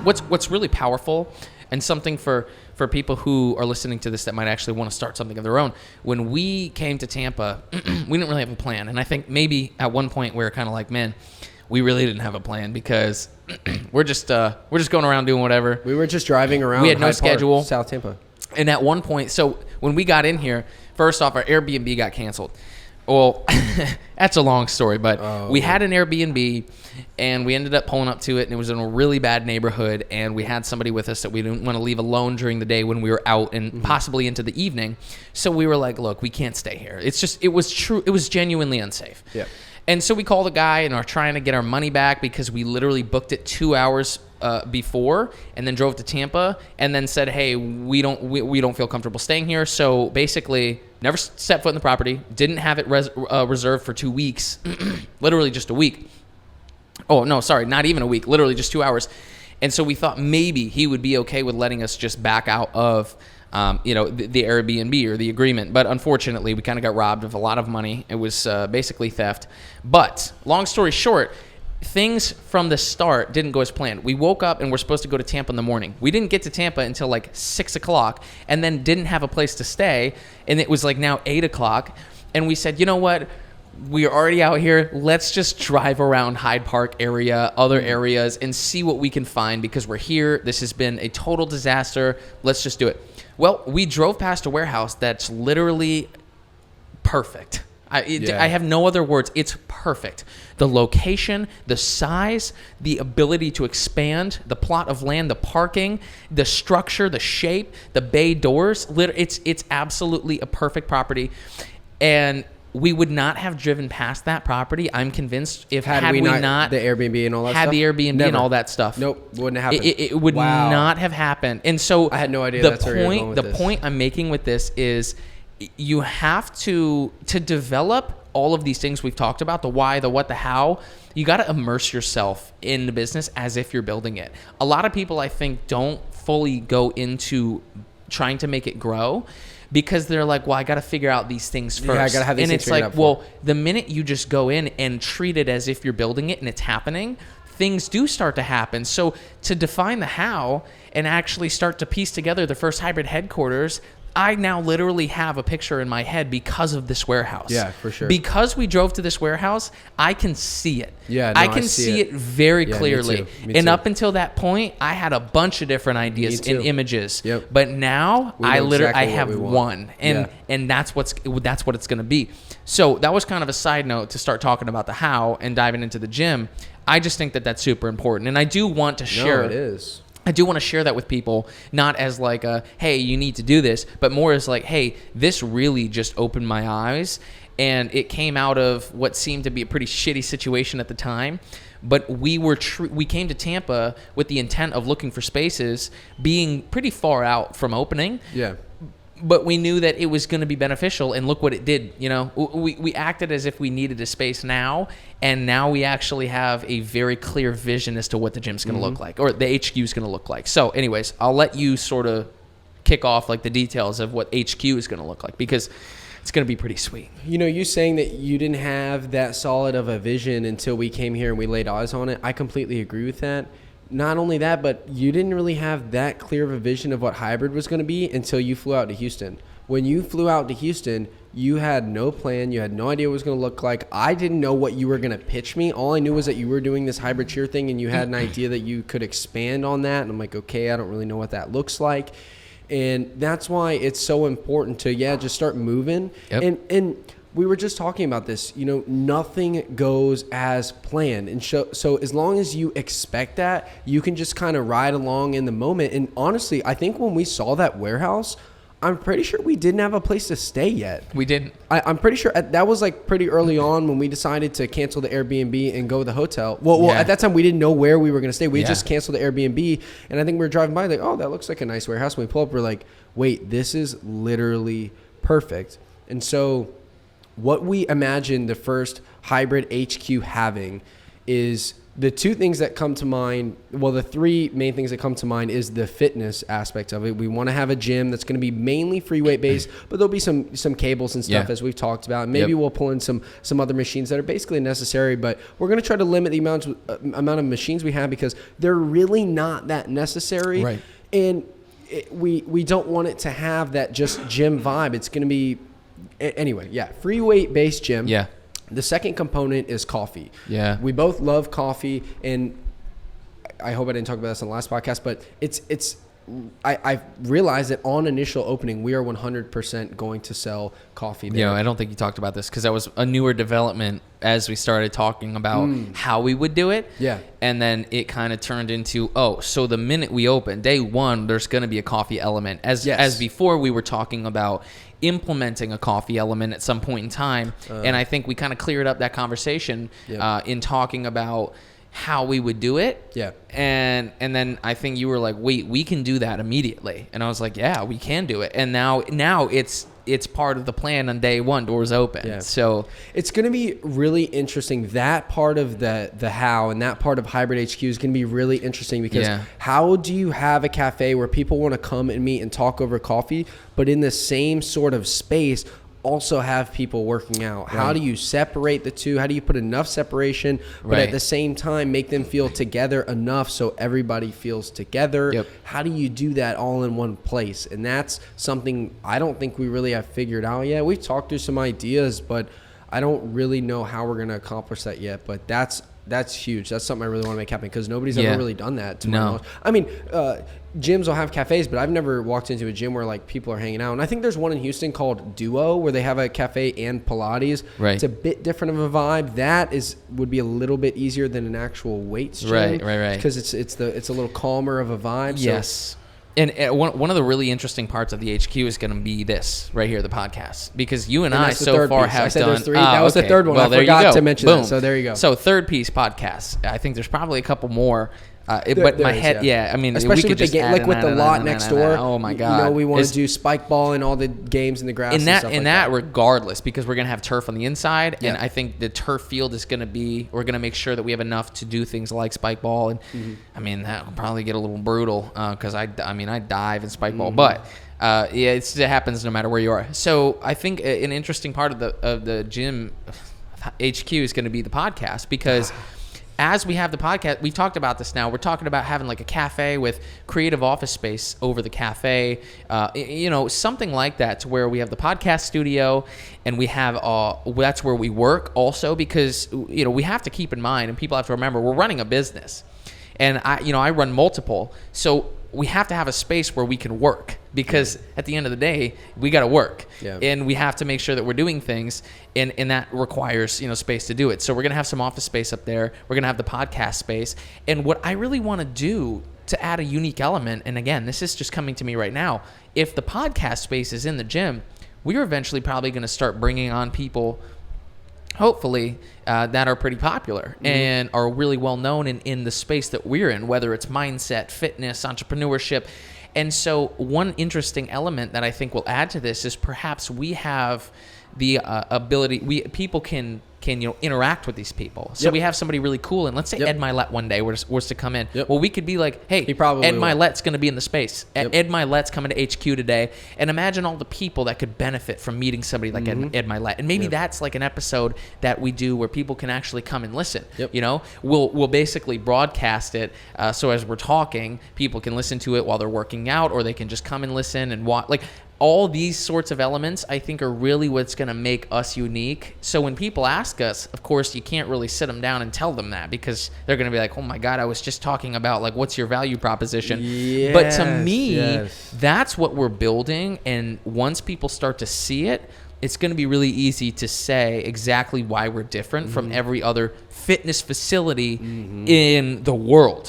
what's really powerful, and something for people who are listening to this that might actually want to start something of their own. When we came to Tampa, we didn't really have a plan, and I think maybe at one point we were kind of like, man, we really didn't have a plan because we're just going around doing whatever. We were just driving around. We had no Hyde Park, schedule. South Tampa. And at one point, so when we got in here, first off, our Airbnb got canceled. Well, that's a long story, but we had an Airbnb, and we ended up pulling up to it, and it was in a really bad neighborhood, and we had somebody with us that we didn't want to leave alone during the day when we were out and possibly into the evening. So we were like, look, we can't stay here. It was genuinely unsafe. Yeah. And so we called the guy and are trying to get our money back because we literally booked it 2 hours before and then drove to Tampa and then said, hey, we don't feel comfortable staying here. So basically never set foot in the property, didn't have it reserved for 2 weeks, literally just a week. Oh, no, sorry, not even a week, literally just 2 hours. And so we thought maybe he would be okay with letting us just back out of the Airbnb or the agreement. But unfortunately, we kind of got robbed of a lot of money. It was basically theft. But long story short, things from the start didn't go as planned. We woke up and we're supposed to go to Tampa in the morning. We didn't get to Tampa until like 6 o'clock and then didn't have a place to stay. And it was like now 8 o'clock. And we said, you know what? We are already out here. Let's just drive around Hyde Park area, other areas, and see what we can find because we're here. This has been a total disaster. Let's just do it. Well, we drove past a warehouse that's literally perfect. I have no other words. It's perfect. The location, the size, the ability to expand, the plot of land, the parking, the structure, the shape, the bay doors. It's absolutely a perfect property. And we would not have driven past that property, I'm convinced, if had we not the Airbnb and all that had stuff? the Airbnb Never. and all that stuff. Nope, wouldn't have happened. It would not have happened. And so I had no idea that's where you're going with the this. point I'm making with this is you have to develop all of these things we've talked about, the why, the what, the how. You got to immerse yourself in the business as if you're building it. A lot of people, I think, don't fully go into trying to make it grow because they're like, well, I got to figure out these things first. Yeah, I got to have these and things it's figured like, out well, the minute you just go in and treat it as if you're building it and it's happening, things do start to happen. So to define the how and actually start to piece together the first hybrid headquarters, I now literally have a picture in my head because of this warehouse. Yeah, for sure. Because we drove to this warehouse, I can see it. Yeah, no, I can see it very clearly. Me and too. up until that point, I had a bunch of different ideas and images. Yep. But now We know I literally exactly I what we have want. one, and that's what it's going to be. So that was kind of a side note to start talking about the how and diving into the gym. I just think that that's super important, and I do want to share. No, it is. I do want to share that with people, not as like a, hey, you need to do this, but more as like, hey, this really just opened my eyes, and it came out of what seemed to be a pretty shitty situation at the time. But we came to Tampa with the intent of looking for spaces, being pretty far out from opening. Yeah. But we knew that it was going to be beneficial, and look what it did. You know, we acted as if we needed a space now, and now we actually have a very clear vision as to what the gym's going to look like, or the HQ is going to look like. So anyways, I'll let you sort of kick off like the details of what HQ is going to look like, because it's going to be pretty sweet. You know, you saying that you didn't have that solid of a vision until we came here and we laid eyes on it, I completely agree with that. Not only that, but you didn't really have that clear of a vision of what hybrid was going to be until you flew out to Houston. When you flew out to Houston, you had no plan. You had no idea what it was going to look like. I didn't know what you were going to pitch me. All I knew was that you were doing this hybrid cheer thing, and you had an idea that you could expand on that. And I'm like, okay, I don't really know what that looks like. And that's why it's so important to, just start moving. Yep. And we were just talking about this, nothing goes as planned. And so as long as you expect that, you can just kind of ride along in the moment. And honestly, I think when we saw that warehouse, I'm pretty sure we didn't have a place to stay yet. We didn't. I'm pretty sure that was like pretty early on when we decided to cancel the Airbnb and go to the hotel. Well, at that time we didn't know where we were going to stay. We just canceled the Airbnb, and I think we were driving by like, oh, that looks like a nice warehouse. When we pull up, we're like, wait, this is literally perfect. And so what we imagined the first hybrid HQ having is the two things that come to mind. Well, the three main things that come to mind is the fitness aspect of it. We want to have a gym that's going to be mainly free weight based, but there'll be some cables and stuff as we've talked about. And maybe we'll pull in some other machines that are basically necessary, but we're going to try to limit the amount of machines we have because they're really not that necessary. Right. And we don't want it to have that just gym vibe. It's going to be anyway. Yeah, free weight based gym. Yeah. The second component is coffee. Yeah. We both love coffee, and I hope I didn't talk about this on the last podcast, but I realized that on initial opening, we are 100% going to sell coffee there. Yeah, I don't think you talked about this because that was a newer development as we started talking about how we would do it. Yeah. And then it kind of turned into, so the minute we open, day one, there's going to be a coffee element. As before, we were talking about implementing a coffee element at some point in time. And I think we kind of cleared up that conversation in talking about how we would do it. Yeah. And then I think you were like, wait, we can do that immediately. And I was like, yeah, we can do it. And now it's part of the plan on day one, doors open. Yeah. So it's going to be really interesting. That part of the how and that part of Hybrid HQ is going to be really interesting because how do you have a cafe where people want to come and meet and talk over coffee, but in the same sort of space also have people working out? Right. How do you separate the two? How do you put enough separation, but at the same time make them feel together enough so everybody feels together? Yep. How do you do that all in one place? And that's something I don't think we really have figured out yet. We've talked through some ideas, but I don't really know how we're going to accomplish that yet. But that's huge. That's something I really want to make happen because nobody's ever really done that to my knowledge. I mean, gyms will have cafes, but I've never walked into a gym where like people are hanging out. And I think there's one in Houston called Duo where they have a cafe and Pilates. Right. It's a bit different of a vibe. That would be a little bit easier than an actual weights gym. Right. Because it's a little calmer of a vibe. Yes. So. And one of the really interesting parts of the HQ is going to be this right here, the podcast, because you and I so far have done. There's three. That was the third one. Well, I forgot to mention that. So there you go. So third piece podcast. I think there's probably a couple more. But my head, I mean, especially we could with the just game, like with the lot next door. Oh my god! You know, we want to do spike ball and all the games in the grass. In and stuff like that, regardless, because we're gonna have turf on the inside, Yeah. and I think the turf field is gonna be. We're gonna make sure that we have enough to do things like spike ball, and I mean that will probably get a little brutal because I dive in spike ball, but. It happens no matter where you are. So I think an interesting part of the gym HQ is going to be the podcast because as we have the podcast, we've talked about this now. We're talking about having like a cafe with creative office space over the cafe, something like that to where we have the podcast studio and we have that's where we work also because, we have to keep in mind and people have to remember we're running a business and I run multiple. So we have to have a space where we can work because at the end of the day, we got to work and we have to make sure that we're doing things and that requires, space to do it. So we're going to have some office space up there. We're going to have the podcast space. And what I really want to do to add a unique element, and again, this is just coming to me right now, if the podcast space is in the gym, we're eventually probably going to start bringing on people hopefully that are pretty popular and are really well known in the space that we're in, whether it's mindset, fitness, entrepreneurship. And so one interesting element that I think will add to this is perhaps we have the ability, people can interact with these people. So we have somebody really cool, and let's say Ed Milet one day was to come in. Well, we could be like, hey, Ed Milet's going to be in the space. Ed Milet's coming to HQ today, and imagine all the people that could benefit from meeting somebody like Ed Milet. And maybe that's like an episode that we do where people can actually come and listen. We'll basically broadcast it so as we're talking, people can listen to it while they're working out, or they can just come and listen and watch. Like all these sorts of elements, I think, are really what's going to make us unique. So when people ask us, of course, you can't really sit them down and tell them that because they're going to be like, oh my God, I was just talking about like, what's your value proposition? Yes, but to me, that's what we're building. And once people start to see it, it's going to be really easy to say exactly why we're different from every other fitness facility in the world.